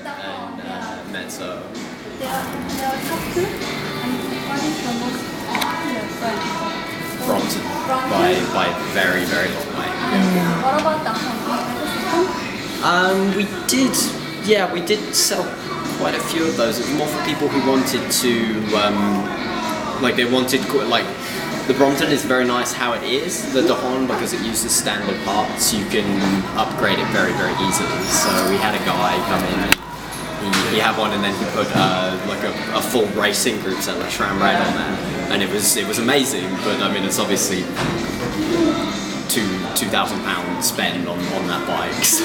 and mezzo. There are top two. And what is the most popular brand? Brompton, by a very, very long way. What about the home? We did, yeah, we did sell quite a few of those. It was more for people who wanted to, like they wanted, like, the Brompton is very nice how it is, the Dahon, because it uses standard parts, you can upgrade it very, very easily. So we had a guy come in, and he had one, and then he put like a full racing group set, like Shram Red on there, and it was amazing. But I mean, it's obviously £2,000 spend on that bike, so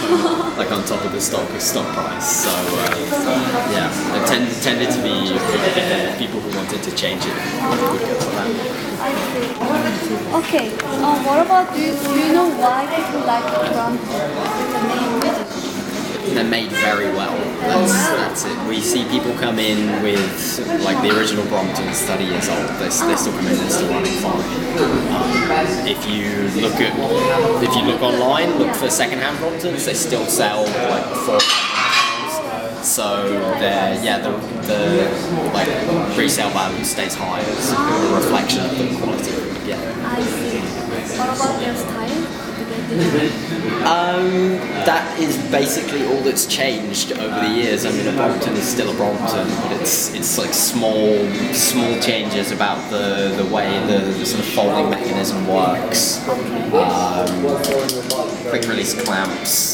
like on top of the stock price. So yeah, it tended to be people who wanted to change it would go for that. Okay. What about do you know why people like the Brompton? The main reason. They're made very well. That's it. We see people come in with, like, the original Bromptons, 30 years old. They still come in, they're still running fine. If you look online, look for second-hand Bromptons, they still sell like £400. So the like resale value stays high as a reflection of the quality. Yeah. I see. What about their style? That is basically all that's changed over the years. I mean, a Brompton is still a Brompton, but it's like small changes about the way the sort of folding mechanism works. Quick release clamps.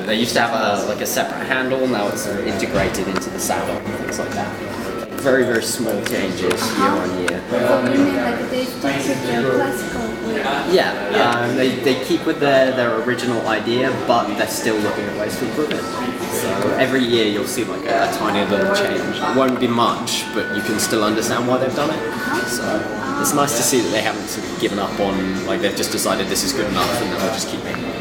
They used to have a separate handle. Now it's integrated into the saddle and things like that. Very, very small changes year on year. So you mean like they stick with their classical way? Yeah, they keep with their original idea, but they're still looking at ways to improve it. So every year you'll see like a tiny little change. It won't be much, but you can still understand why they've done it. So it's nice to see that they haven't sort of given up on, like they've just decided this is good enough and then they'll just keep making it.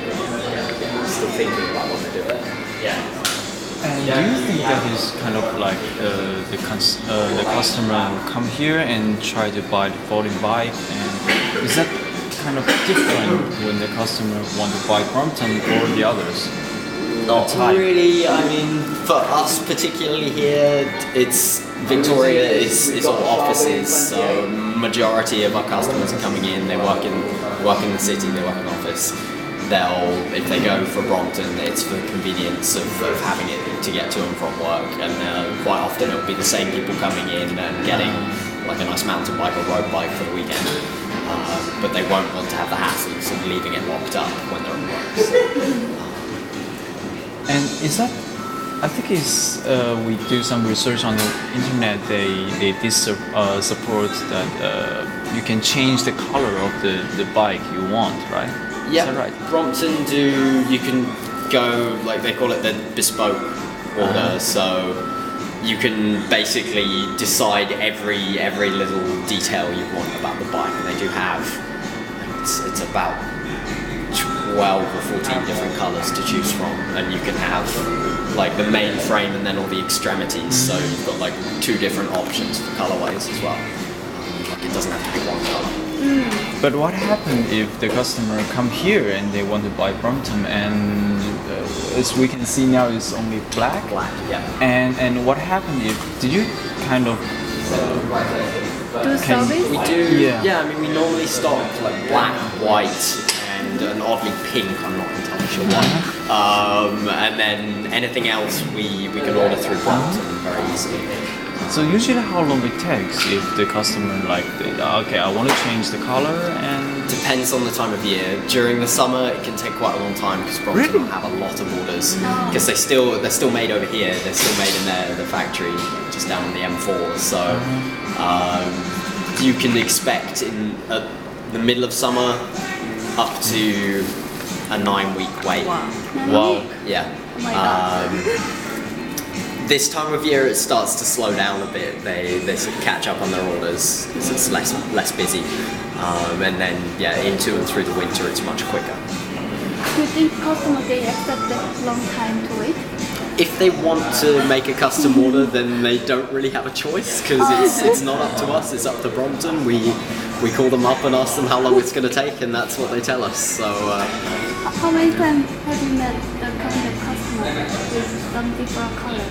Still thinking about what they do it. Yeah. And do you think that is kind of like the customer will come here and try to buy the folding bike, and is that kind of different when the customer want to buy Brompton or the others? Not really. I mean, for us particularly here, it's Victoria is all offices, so majority of our customers are coming in. They work in the city. They work in office. If they go for Brompton, it's for the convenience of having it to get to and from work, and quite often it'll be the same people coming in and getting like a nice mountain bike or road bike for the weekend, but they won't want to have the hassles of leaving it locked up when they're at work. And is that, I think we do some research on the internet, they did support that you can change the color of the bike you want, right? Yeah, right? Brompton you can go, like they call it the bespoke order, so you can basically decide every little detail you want about the bike, and they do have, it's about 12 or 14 different colours to choose from, and you can have like the main frame and then all the extremities, so you've got like 2 different options for colourways as well. Like it doesn't have to be one colour. But what happens if the customer come here and they want to buy Brompton, and as we can see now it's only black? Black, yeah. And what happened did you kind of Do service? We do, yeah. I mean, we normally stock like black, white, and an oddly pink. I'm not entirely sure why. And then anything else we can order through Brompton very easily. So usually how long it takes if the customer okay, I want to change the color, and depends on the time of year. During the summer it can take quite a long time because Brompton will have a lot of orders, because they're still made over here. They're still made in the factory just down on the M4. So you can expect in the middle of summer up to a 9-week wait. wow. Yeah. Oh my God. This time of year it starts to slow down a bit. They sort of catch up on their orders, so it's less busy. And then into and through the winter it's much quicker. Do you think customers they accept that long time to wait? If they want to make a custom order, then they don't really have a choice, because it's not up to us, it's up to Brompton. We call them up and ask them how long it's going to take, and that's what they tell us. So how many times have you met the kind of customer with some different color?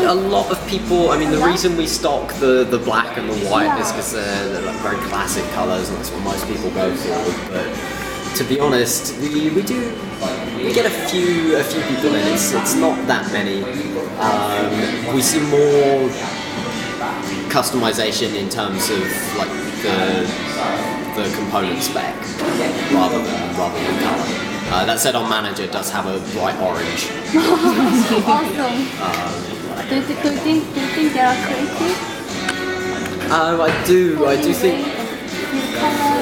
A lot of people, I mean, the reason we stock the black and the white is because they're like very classic colours and that's what most people go for. But to be honest, we get a few people in. It's not that many. We see more customization in terms of like the component spec rather than colour. That said, our manager does have a bright orange. Awesome. Do you think they are creative? I do think. Color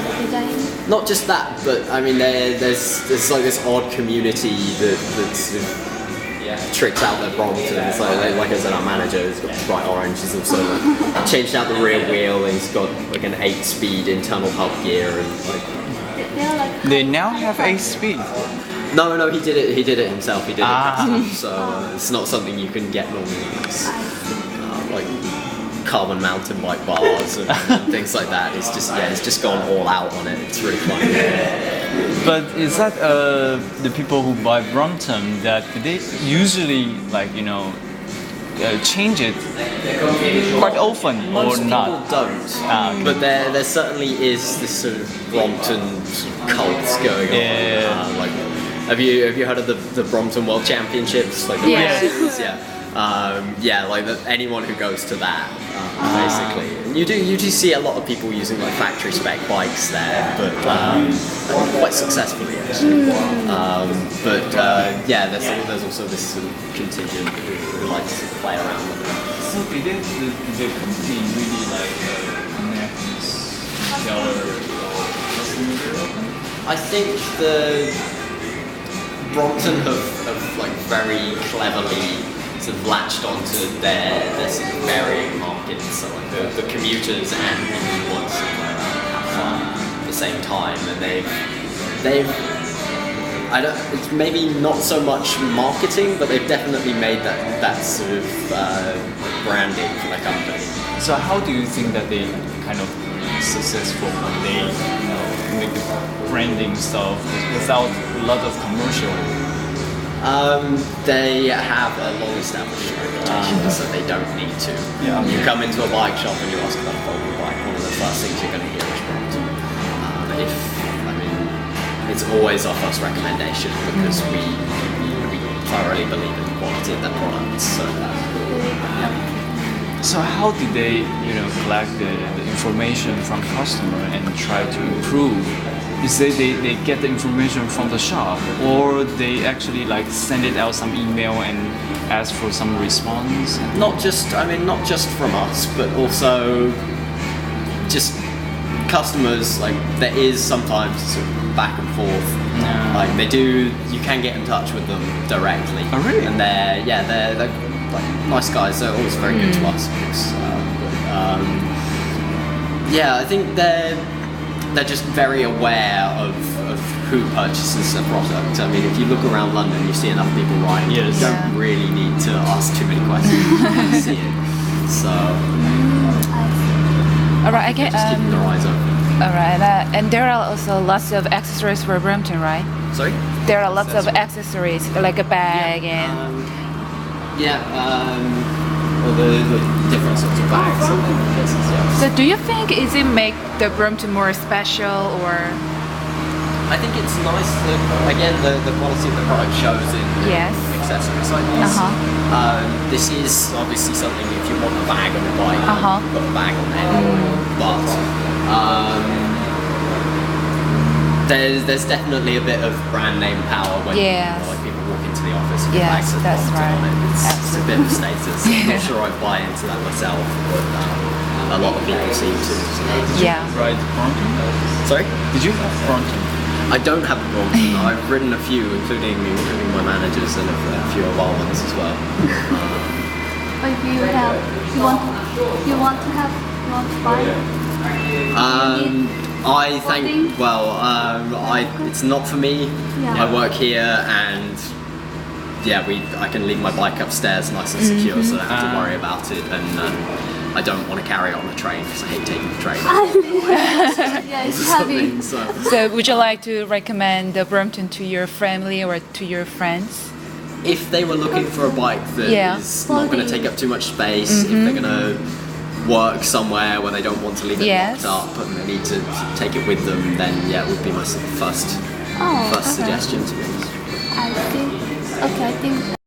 and design. Not just that, but I mean, there's like this odd community that sort of tricks out their Brompton. It's like I said, our manager has got bright orange. He's also changed out the rear wheel. And he's got like an 8-speed internal hub gear and like. They now have 8-speed. No, he did it himself. He did it custom, so it's not something you can get normally. It's, like carbon mountain bike bars and things like that. It's just gone all out on it. It's really fun. But is that the people who buy Brompton that they usually change it quite often Most or not? people don't, but there certainly is this sort of Brompton sort of cult going on. Like, have you heard of the Brompton World Championships? Like the races? Like anyone who goes to that, basically. And you do see a lot of people using like factory spec bikes there, but quite successfully actually. There's also this sort of contingent who likes to play around with it. So did the company really connect seller or customer? I think the Brompton have like very cleverly sort of latched onto their sort of varying markets, so like the commuters and people who want to have fun at the same time, and they've it's maybe not so much marketing, but they've definitely made that sort of branding for their company. So how do you think that they kind of successful when they make the branding stuff without a lot of commercial? They have a long-established reputation, so they don't need to. Yeah. You come into a bike shop and you ask about a folding bike, one of the first things you're going to hear is Brompton. It's always our first recommendation because we thoroughly believe in the quality of their products. So how did they, collect the information from customer and try to improve? You say they get the information from the shop, or they actually send it out some email and ask for some response? Not just from us, but also just customers. There is sometimes sort of back and forth. You can get in touch with them directly. Oh really? And they're nice guys. They're always very good to us. I think they're just very aware of who purchases a product. I mean, if you look around London, you see enough people riding. Yes. You don't really need to ask too many questions to see it. So, all right, just keeping their eyes open. All right, and there are also lots of accessories for Brompton, right? Sorry? There are lots of accessories, like a bag and... all the different sorts of bags and places, So do you think it make the Brompton more special, or...? I think it's nice that, again, the quality of the product shows in accessories like this. This is obviously something, if you want a bag on a bike, you've got a bag on there. But there's definitely a bit of brand name power when people walk into the office and bags with Brompton on it. It's a bit of status. I'm not sure I buy into that myself, but a lot of people seem to. Ride Brompton? Sorry? Did you have Brompton? I don't have a Brompton. I've ridden a few, including my managers and a few of our ones as well. But if you want to buy it? It's not for me. Yeah. I work here and I can leave my bike upstairs nice and secure, so I don't have to worry about it. And I don't want to carry it on the train because I hate taking the train. Yeah, it's heavy. So would you like to recommend the Brompton to your family or to your friends? If they were looking for a bike that Yeah. is not going to take up too much space, if they're going to work somewhere where they don't want to leave it Yes. locked up and they need to take it with them, then yeah, it would be my first Oh, suggestion to be honest. I think. Okay, I think